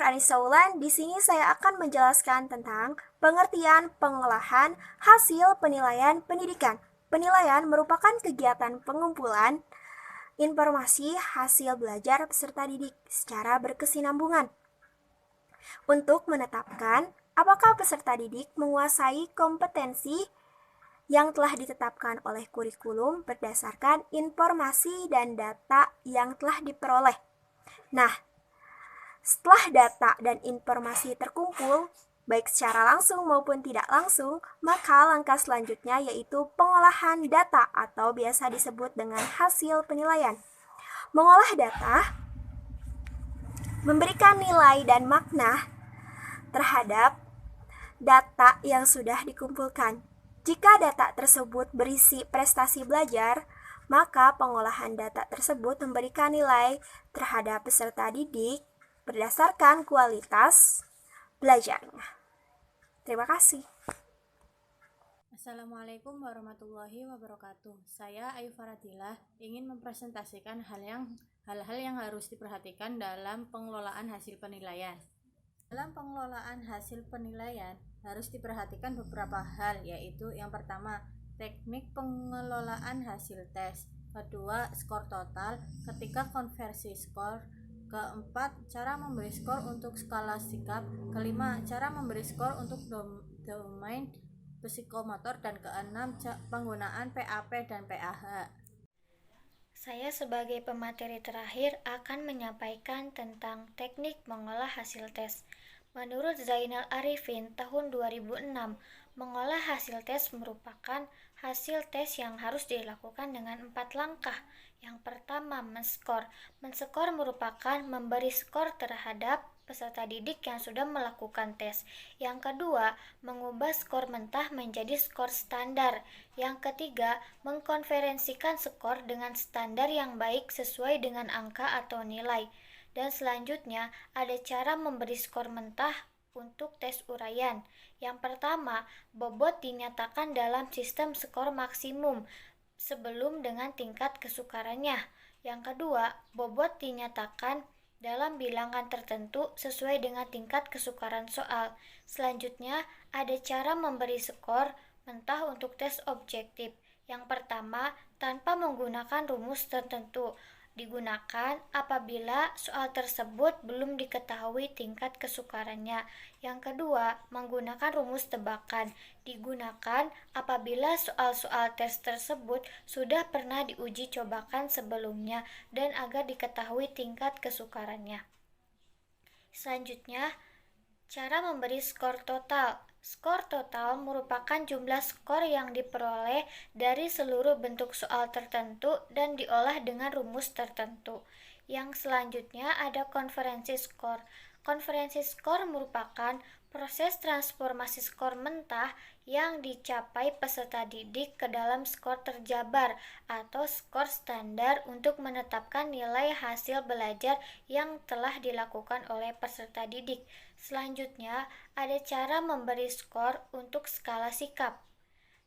Anissa Ulan. Di sini saya akan menjelaskan tentang pengertian pengolahan hasil penilaian pendidikan. Penilaian merupakan kegiatan pengumpulan informasi hasil belajar peserta didik secara berkesinambungan untuk menetapkan apakah peserta didik menguasai kompetensi yang telah ditetapkan oleh kurikulum berdasarkan informasi dan data yang telah diperoleh. Nah, setelah data dan informasi terkumpul, baik secara langsung maupun tidak langsung, maka langkah selanjutnya yaitu pengolahan data atau biasa disebut dengan hasil penilaian. Mengolah data memberikan nilai dan makna terhadap data yang sudah dikumpulkan. Jika data tersebut berisi prestasi belajar, maka pengolahan data tersebut memberikan nilai terhadap peserta didik berdasarkan kualitas belajarnya. Terima kasih. Assalamualaikum warahmatullahi wabarakatuh. Saya Ayu Faradilah ingin mempresentasikan hal-hal yang harus diperhatikan dalam pengelolaan hasil penilaian. Dalam pengelolaan hasil penilaian harus diperhatikan beberapa hal, yaitu yang pertama, teknik pengelolaan hasil tes, kedua, skor total, ketiga, konversi skor, keempat, cara memberi skor untuk skala sikap, kelima, cara memberi skor untuk domain psikomotor, dan keenam, penggunaan PAP dan PAH. Saya sebagai pemateri terakhir akan menyampaikan tentang teknik mengolah hasil tes. Menurut Zainal Arifin tahun 2006, mengolah hasil tes merupakan hasil tes yang harus dilakukan dengan 4 langkah. Yang pertama, menskor. Menskor merupakan memberi skor terhadap peserta didik yang sudah melakukan tes. Yang kedua, mengubah skor mentah menjadi skor standar. Yang ketiga, mengkonferensikan skor dengan standar yang baik sesuai dengan angka atau nilai. Dan selanjutnya, ada cara memberi skor mentah untuk tes uraian. Yang pertama, bobot dinyatakan dalam sistem skor maksimum sebelum dengan tingkat kesukarannya. Yang kedua, bobot dinyatakan dalam bilangan tertentu sesuai dengan tingkat kesukaran soal. Selanjutnya, ada cara memberi skor mentah untuk tes objektif. Yang pertama, tanpa menggunakan rumus tertentu. Digunakan apabila soal tersebut belum diketahui tingkat kesukarannya. Yang kedua, menggunakan rumus tebakan. Digunakan apabila soal-soal tes tersebut sudah pernah diuji cobakan sebelumnya dan agar diketahui tingkat kesukarannya. Selanjutnya, cara memberi skor total. Skor total merupakan jumlah skor yang diperoleh dari seluruh bentuk soal tertentu dan diolah dengan rumus tertentu. Yang selanjutnya ada konferensi skor. Konferensi skor merupakan proses transformasi skor mentah yang dicapai peserta didik ke dalam skor terjabar atau skor standar untuk menetapkan nilai hasil belajar yang telah dilakukan oleh peserta didik. Selanjutnya, ada cara memberi skor untuk skala sikap.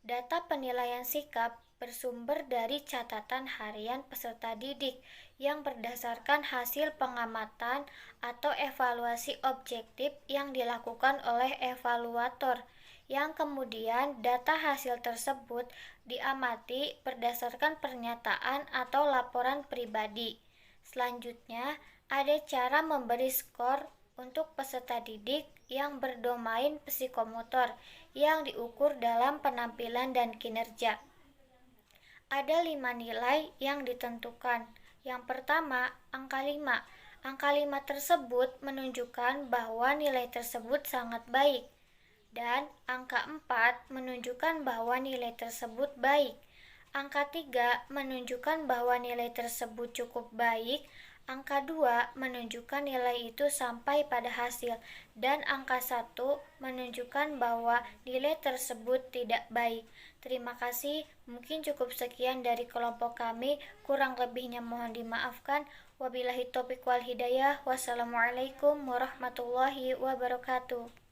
Data penilaian sikap bersumber dari catatan harian peserta didik yang berdasarkan hasil pengamatan atau evaluasi objektif yang dilakukan oleh evaluator, yang kemudian data hasil tersebut diamati berdasarkan pernyataan atau laporan pribadi. Selanjutnya, ada cara memberi skor untuk peserta didik yang berdomain psikomotor yang diukur dalam penampilan dan kinerja. Ada 5 nilai yang ditentukan. Yang pertama, angka 5. Angka 5 tersebut menunjukkan bahwa nilai tersebut sangat baik. Dan angka 4 menunjukkan bahwa nilai tersebut baik. Angka 3 menunjukkan bahwa nilai tersebut cukup baik. Angka 2 menunjukkan nilai itu sampai pada hasil, dan angka 1 menunjukkan bahwa nilai tersebut tidak baik. Terima kasih, mungkin cukup sekian dari kelompok kami, kurang lebihnya mohon dimaafkan. Wabillahi taufiq wal hidayah. Wassalamualaikum warahmatullahi wabarakatuh.